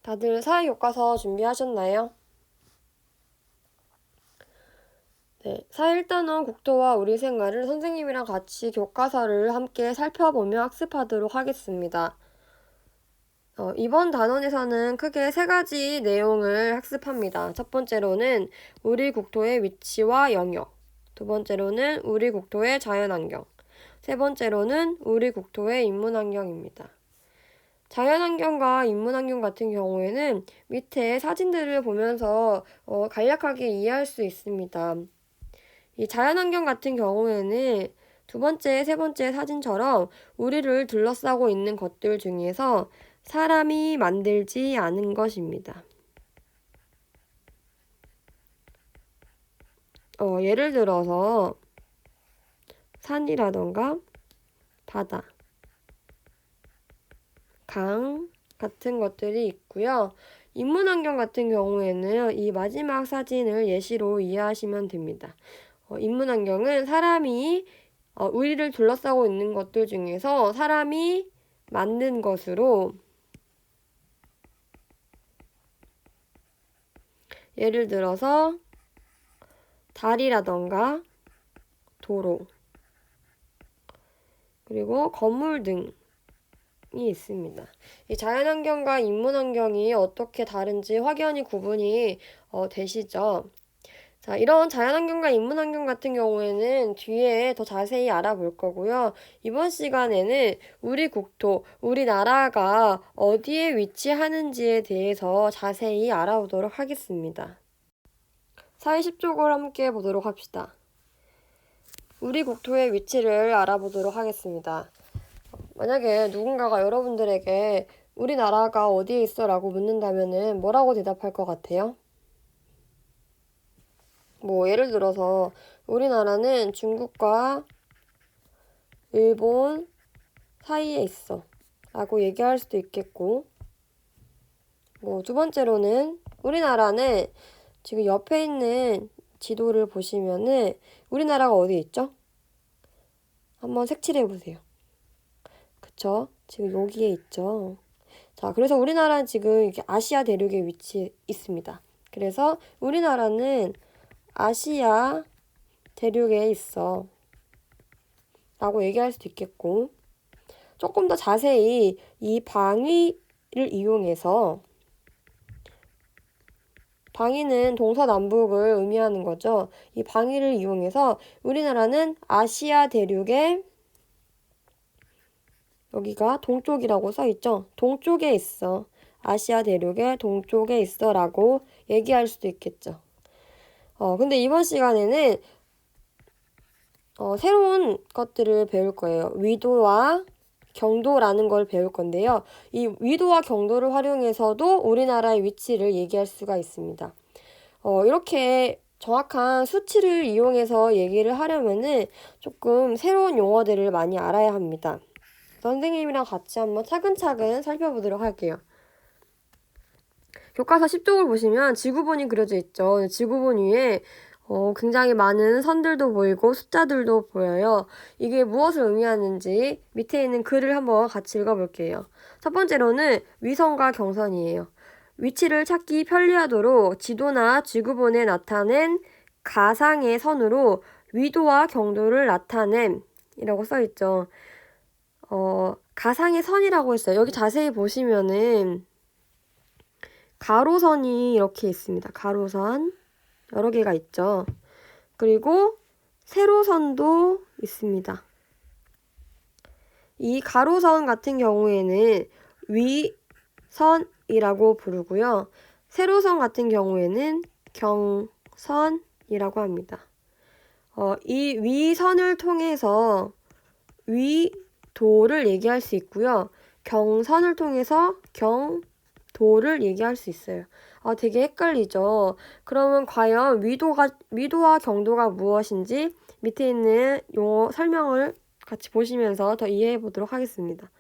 다들 사회교과서 준비하셨나요? 네, 사회1단원 국토와 우리 생활을 선생님이랑 같이 교과서를 함께 살펴보며 학습하도록 하겠습니다. 이번 단원에서는 크게 세 가지 내용을 학습합니다. 첫 번째로는 우리 국토의 위치와 영역, 두 번째로는 우리 국토의 자연환경, 세 번째로는 우리 국토의 인문환경입니다. 자연환경과 인문환경 같은 경우에는 밑에 사진들을 보면서 간략하게 이해할 수 있습니다. 이 자연환경 같은 경우에는 두 번째, 세 번째 사진처럼 우리를 둘러싸고 있는 것들 중에서 사람이 만들지 않은 것입니다. 예를 들어서 산이라던가 바다, 강 같은 것들이 있고요. 인문환경 같은 경우에는 이 마지막 사진을 예시로 이해하시면 됩니다. 인문환경은 사람이 우리를 둘러싸고 있는 것들 중에서 사람이 만든 것으로 예를 들어서 다리라던가 도로 그리고 건물 등이 있습니다. 이 자연환경과 인문환경이 어떻게 다른지 확연히 구분이 되시죠? 자, 이런 자연환경과 인문환경 같은 경우에는 뒤에 더 자세히 알아볼 거고요. 이번 시간에는 우리 국토, 우리나라가 어디에 위치하는지에 대해서 자세히 알아보도록 하겠습니다. 사회 10쪽을 함께 보도록 합시다. 우리 국토의 위치를 알아보도록 하겠습니다. 만약에 누군가가 여러분들에게 우리나라가 어디에 있어? 라고 묻는다면 뭐라고 대답할 것 같아요? 예를 들어서 우리나라는 중국과 일본 사이에 있어 라고 얘기할 수도 있겠고, 두 번째로는 우리나라는 지금 옆에 있는 지도를 보시면은 우리나라가 어디에 있죠? 한번 색칠해 보세요. 그쵸? 지금 여기에 있죠. 자, 그래서 우리나라는 지금 이렇게 아시아 대륙에 위치해 있습니다. 그래서 우리나라는 아시아 대륙에 있어 라고 얘기할 수도 있겠고, 조금 더 자세히 이 방위를 이용해서, 방위는 동서남북을 의미하는 거죠. 이 방위를 이용해서 우리나라는 아시아 대륙의 여기가 동쪽이라고 써있죠. 동쪽에 있어. 아시아 대륙의 동쪽에 있어 라고 얘기할 수도 있겠죠. 근데 이번 시간에는 새로운 것들을 배울 거예요. 위도와 경도라는 걸 배울 건데요. 이 위도와 경도를 활용해서도 우리나라의 위치를 얘기할 수가 있습니다. 이렇게 정확한 수치를 이용해서 얘기를 하려면은 조금 새로운 용어들을 많이 알아야 합니다. 선생님이랑 같이 한번 차근차근 살펴보도록 할게요. 교과서 10쪽을 보시면 지구본이 그려져 있죠. 지구본 위에 굉장히 많은 선들도 보이고 숫자들도 보여요. 이게 무엇을 의미하는지 밑에 있는 글을 한번 같이 읽어볼게요. 첫 번째로는 위성과 경선이에요. 위치를 찾기 편리하도록 지도나 지구본에 나타낸 가상의 선으로 위도와 경도를 나타냄이라고 써있죠. 가상의 선이라고 했어요. 여기 자세히 보시면은 가로선이 이렇게 있습니다. 가로선 여러 개가 있죠. 그리고 세로선도 있습니다. 이 가로선 같은 경우에는 위선이라고 부르고요. 세로선 같은 경우에는 경선이라고 합니다. 이 위선을 통해서 위도를 얘기할 수 있고요. 경선을 통해서 경도를 얘기할 수 있어요. 되게 헷갈리죠. 그러면 과연 위도와 경도가 무엇인지 밑에 있는 용어 설명을 같이 보시면서 더 이해해 보도록 하겠습니다.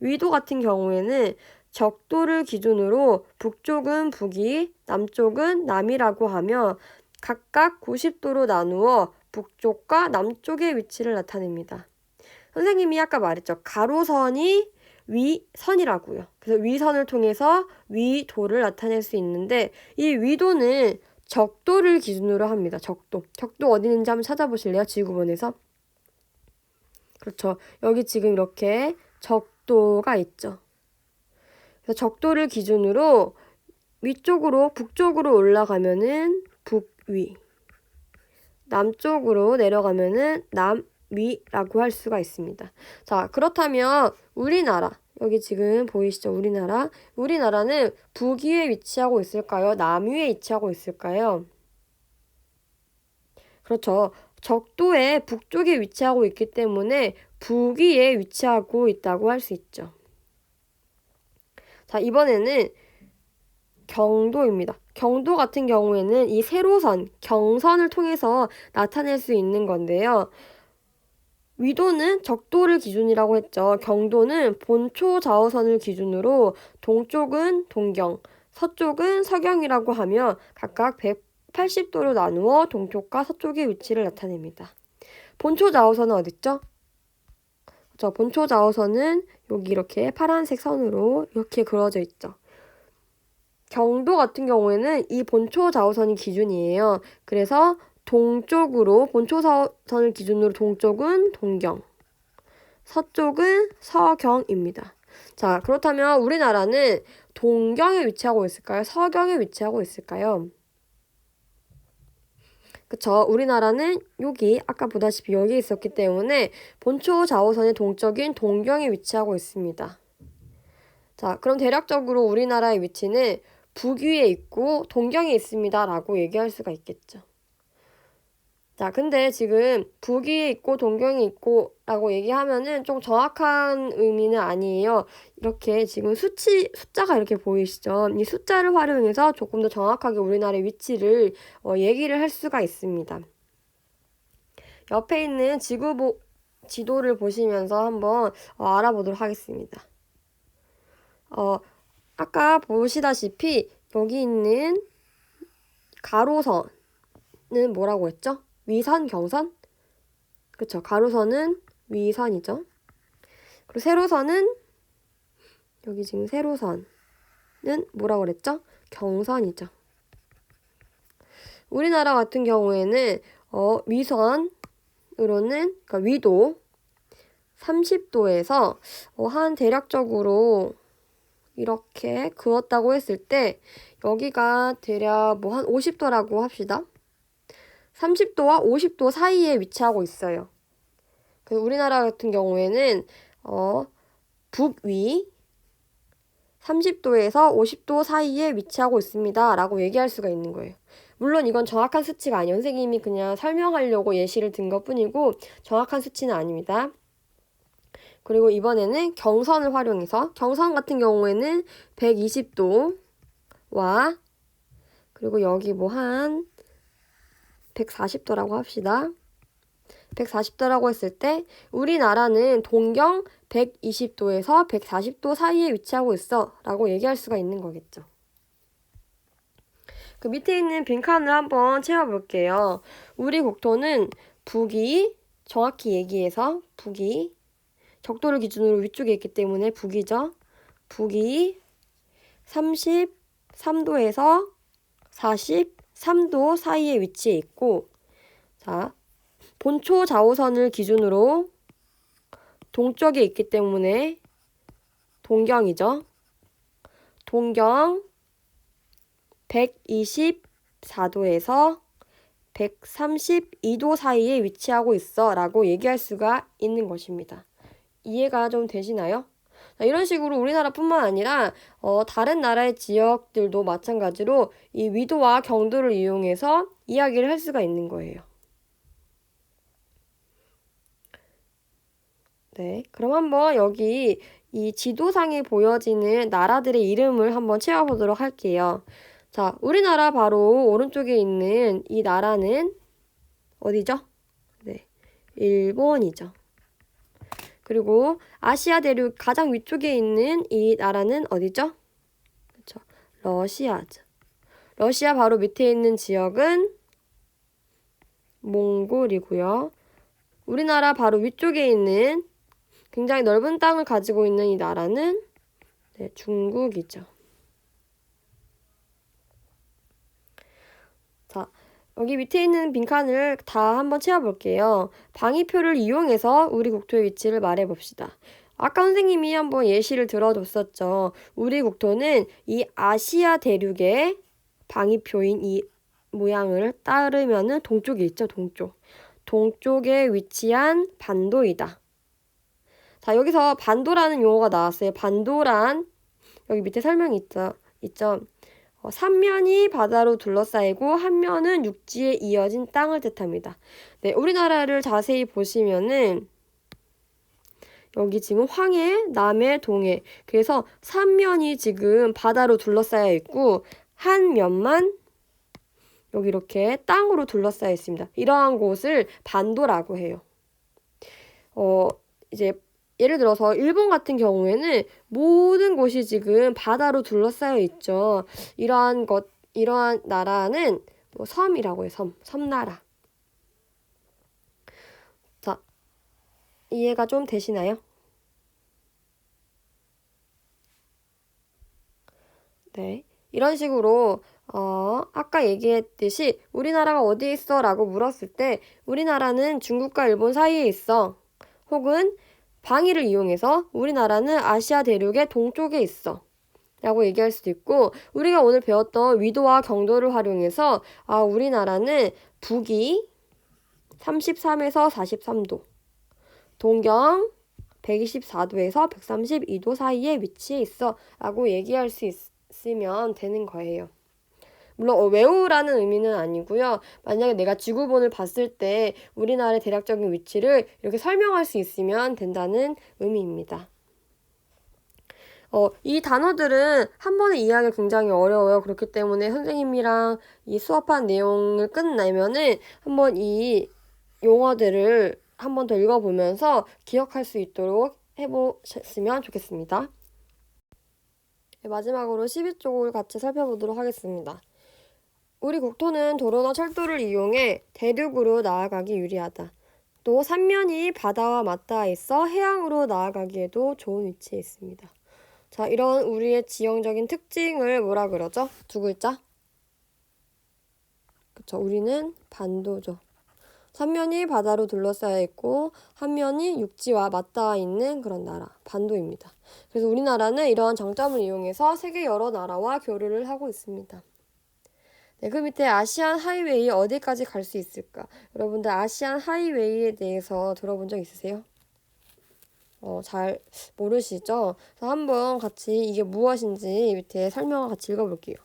위도 같은 경우에는 적도를 기준으로 북쪽은 북이, 남쪽은 남이라고 하며 각각 90도로 나누어 북쪽과 남쪽의 위치를 나타냅니다. 선생님이 아까 말했죠. 가로선이 위선이라고요. 그래서 위선을 통해서 위도를 나타낼 수 있는데 이 위도는 적도를 기준으로 합니다. 적도. 적도 어디 있는지 한번 찾아보실래요? 지구본에서. 그렇죠. 여기 지금 이렇게 적도가 있죠. 그래서 적도를 기준으로 위쪽으로 북쪽으로 올라가면은 북위, 남쪽으로 내려가면은 남위라고 할 수가 있습니다. 자, 그렇다면 우리나라 여기 지금 보이시죠? 우리나라는 북위에 위치하고 있을까요? 남위에 위치하고 있을까요? 그렇죠. 적도의 북쪽에 위치하고 있기 때문에 북위에 위치하고 있다고 할 수 있죠. 자, 이번에는 경도입니다. 경도 같은 경우에는 이 세로선, 경선을 통해서 나타낼 수 있는 건데요. 위도는 적도를 기준이라고 했죠. 경도는 본초 좌우선을 기준으로 동쪽은 동경, 서쪽은 서경이라고 하며 각각 180도로 나누어 동쪽과 서쪽의 위치를 나타냅니다. 본초 좌우선은 어딨죠? 저 본초 좌우선은 여기 이렇게 파란색 선으로 이렇게 그려져 있죠. 경도 같은 경우에는 이 본초 좌우선이 기준이에요. 그래서 동쪽으로 본초 좌우선을 기준으로 동쪽은 동경, 서쪽은 서경입니다. 자, 그렇다면 우리나라는 동경에 위치하고 있을까요? 서경에 위치하고 있을까요? 그쵸. 우리나라는 여기 아까 보다시피 여기 있었기 때문에 본초 좌우선의 동쪽인 동경에 위치하고 있습니다. 자, 그럼 대략적으로 우리나라의 위치는 북위에 있고 동경에 있습니다 라고 얘기할 수가 있겠죠. 자, 근데 지금 북위에 있고 동경에 있고 라고 얘기하면은 좀 정확한 의미는 아니에요. 이렇게 지금 숫자가 이렇게 보이시죠? 이 숫자를 활용해서 조금 더 정확하게 우리나라의 위치를 얘기를 할 수가 있습니다. 옆에 있는 지도를 보시면서 한번 알아보도록 하겠습니다. 아까 보시다시피 여기 있는 가로선은 뭐라고 했죠? 위선, 경선? 그쵸. 가로선은 위선이죠. 그리고 세로선은 여기 지금 세로선은 뭐라고 그랬죠? 경선이죠. 우리나라 같은 경우에는 위선으로는 그러니까 위도 30도에서 한 대략적으로 이렇게 그었다고 했을 때 여기가 대략 뭐 한 50도라고 합시다. 30도와 50도 사이에 위치하고 있어요. 그래서 우리나라 같은 경우에는 북위 30도에서 50도 사이에 위치하고 있습니다. 라고 얘기할 수가 있는 거예요. 물론 이건 정확한 수치가 아니에요. 선생님이 그냥 설명하려고 예시를 든 것뿐이고 정확한 수치는 아닙니다. 그리고 이번에는 경선을 활용해서 경선 같은 경우에는 120도와 그리고 여기 뭐 한 140도라고 합시다. 140도라고 했을 때 우리나라는 동경 120도에서 140도 사이에 위치하고 있어 라고 얘기할 수가 있는 거겠죠. 그 밑에 있는 빈칸을 한번 채워볼게요. 우리 국토는 북위, 정확히 얘기해서 북위 적도를 기준으로 위쪽에 있기 때문에 북위죠. 북위 33도에서 43도 사이에 위치해 있고 자, 본초 좌우선을 기준으로 동쪽에 있기 때문에 동경이죠. 동경 124도에서 132도 사이에 위치하고 있어 라고 얘기할 수가 있는 것입니다. 이해가 좀 되시나요? 이런 식으로 우리나라뿐만 아니라 다른 나라의 지역들도 마찬가지로 이 위도와 경도를 이용해서 이야기를 할 수가 있는 거예요. 네, 그럼 한번 여기 이 지도상에 보여지는 나라들의 이름을 한번 채워보도록 할게요. 자, 우리나라 바로 오른쪽에 있는 이 나라는 어디죠? 네, 일본이죠. 그리고 아시아 대륙 가장 위쪽에 있는 이 나라는 어디죠? 그렇죠. 러시아죠. 러시아 바로 밑에 있는 지역은 몽골이고요. 우리나라 바로 위쪽에 있는 굉장히 넓은 땅을 가지고 있는 이 나라는 네, 중국이죠. 자, 여기 밑에 있는 빈칸을 다 한번 채워볼게요. 방위표를 이용해서 우리 국토의 위치를 말해봅시다. 아까 선생님이 한번 예시를 들어줬었죠. 우리 국토는 이 아시아 대륙의 방위표인 이 모양을 따르면은 동쪽에 있죠, 동쪽. 동쪽에 위치한 반도이다. 자, 여기서 반도라는 용어가 나왔어요. 반도란, 여기 밑에 설명이 있죠. 삼면이 바다로 둘러싸이고 한 면은 육지에 이어진 땅을 뜻합니다. 네, 우리나라를 자세히 보시면은 여기 지금 황해, 남해, 동해. 그래서 삼면이 지금 바다로 둘러싸여 있고 한 면만 여기 이렇게 땅으로 둘러싸여 있습니다. 이러한 곳을 반도라고 해요. 이제 예를 들어서 일본 같은 경우에는 모든 곳이 지금 바다로 둘러싸여 있죠. 이러한 나라는 뭐 섬이라고 해요. 섬나라. 자, 이해가 좀 되시나요? 네. 이런 식으로 아까 얘기했듯이 우리나라가 어디에 있어? 라고 물었을 때 우리나라는 중국과 일본 사이에 있어. 혹은 방위를 이용해서 우리나라는 아시아 대륙의 동쪽에 있어. 라고 얘기할 수도 있고 우리가 오늘 배웠던 위도와 경도를 활용해서 우리나라는 북위 33에서 43도, 동경 124도에서 132도 사이에 위치해 있어. 라고 얘기할 수 있으면 되는 거예요. 물론 외우라는 의미는 아니고요. 만약에 내가 지구본을 봤을 때 우리나라의 대략적인 위치를 이렇게 설명할 수 있으면 된다는 의미입니다. 이 단어들은 한 번에 이해하기 굉장히 어려워요. 그렇기 때문에 선생님이랑 이 수업한 내용을 끝내면은 한번 이 용어들을 한 번 더 읽어보면서 기억할 수 있도록 해보셨으면 좋겠습니다. 네, 마지막으로 12쪽을 같이 살펴보도록 하겠습니다. 우리 국토는 도로나 철도를 이용해 대륙으로 나아가기 유리하다. 또 삼면이 바다와 맞닿아 있어 해양으로 나아가기에도 좋은 위치에 있습니다. 자, 이런 우리의 지형적인 특징을 뭐라 그러죠? 두 글자? 그쵸, 우리는 반도죠. 삼면이 바다로 둘러싸여 있고 한 면이 육지와 맞닿아 있는 그런 나라, 반도입니다. 그래서 우리나라는 이러한 장점을 이용해서 세계 여러 나라와 교류를 하고 있습니다. 네, 그 밑에 아시안 하이웨이 어디까지 갈 수 있을까? 여러분들 아시안 하이웨이에 대해서 들어본 적 있으세요? 잘 모르시죠? 그래서 한번 같이 이게 무엇인지 밑에 설명을 같이 읽어볼게요.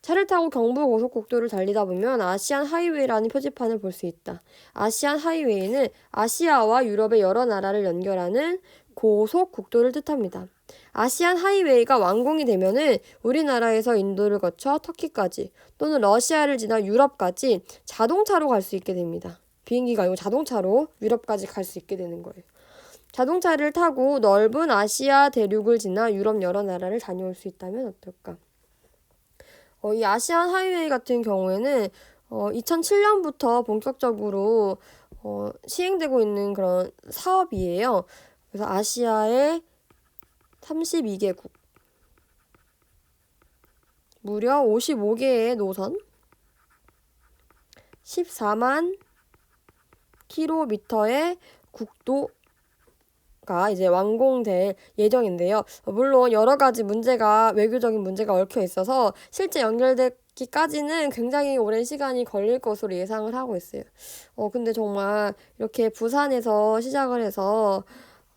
차를 타고 경부고속국도를 달리다 보면 아시안 하이웨이라는 표지판을 볼 수 있다. 아시안 하이웨이는 아시아와 유럽의 여러 나라를 연결하는 고속국도를 뜻합니다. 아시안 하이웨이가 완공이 되면은 우리나라에서 인도를 거쳐 터키까지 또는 러시아를 지나 유럽까지 자동차로 갈 수 있게 됩니다. 비행기가 아니고 자동차로 유럽까지 갈 수 있게 되는 거예요. 자동차를 타고 넓은 아시아 대륙을 지나 유럽 여러 나라를 다녀올 수 있다면 어떨까? 이 아시안 하이웨이 같은 경우에는 2007년부터 본격적으로 시행되고 있는 그런 사업이에요. 그래서 아시아의 32개국, 무려 55개의 노선, 14만 킬로미터의 국도가 이제 완공될 예정인데요. 물론 여러 가지 외교적인 문제가 얽혀 있어서 실제 연결되기까지는 굉장히 오랜 시간이 걸릴 것으로 예상을 하고 있어요. 근데 정말 이렇게 부산에서 시작을 해서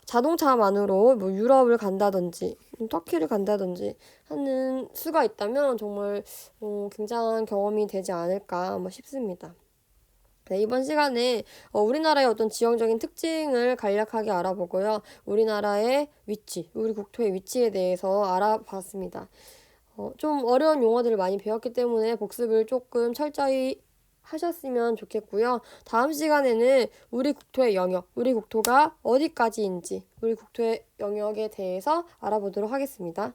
자동차만으로 뭐 유럽을 간다든지 터키를 간다든지 하는 수가 있다면 정말 굉장한 경험이 되지 않을까 싶습니다. 네, 이번 시간에 우리나라의 어떤 지형적인 특징을 간략하게 알아보고요. 우리나라의 위치, 우리 국토의 위치에 대해서 알아봤습니다. 좀 어려운 용어들을 많이 배웠기 때문에 복습을 조금 철저히 하셨으면 좋겠고요. 다음 시간에는 우리 국토의 영역, 우리 국토가 어디까지인지, 우리 국토의 영역에 대해서 알아보도록 하겠습니다.